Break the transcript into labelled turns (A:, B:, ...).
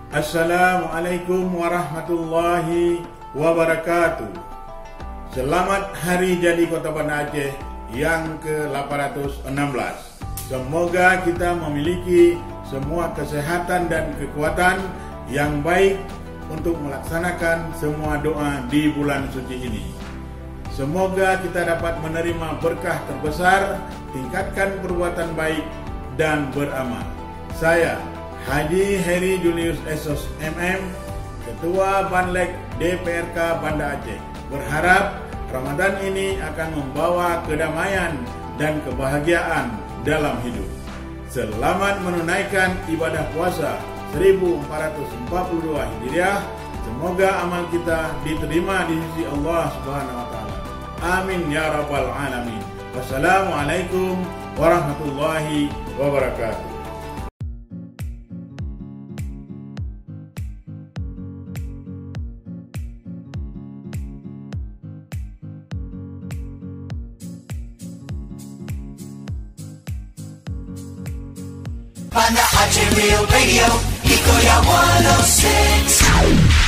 A: Assalamualaikum warahmatullahi wabarakatuh. Selamat Hari Jadi Kota Banda Aceh yang ke-816. Semoga kita memiliki semua kesehatan dan kekuatan yang baik untuk melaksanakan semua doa di bulan suci ini. Semoga kita dapat menerima berkah terbesar, tingkatkan perbuatan baik dan beramal. Saya Haji Heri Julius Esos MM, Ketua Banlek DPRK Banda Aceh, berharap Ramadan ini akan membawa kedamaian dan kebahagiaan dalam hidup. Selamat menunaikan ibadah puasa 1442 Hijriah. Semoga amal kita diterima di sisi Allah Subhanahu wa taala. Amin ya rabbal alamin. Wassalamualaikum warahmatullahi wabarakatuh.
B: Banda Aceh Real Radio, Ikoya 106.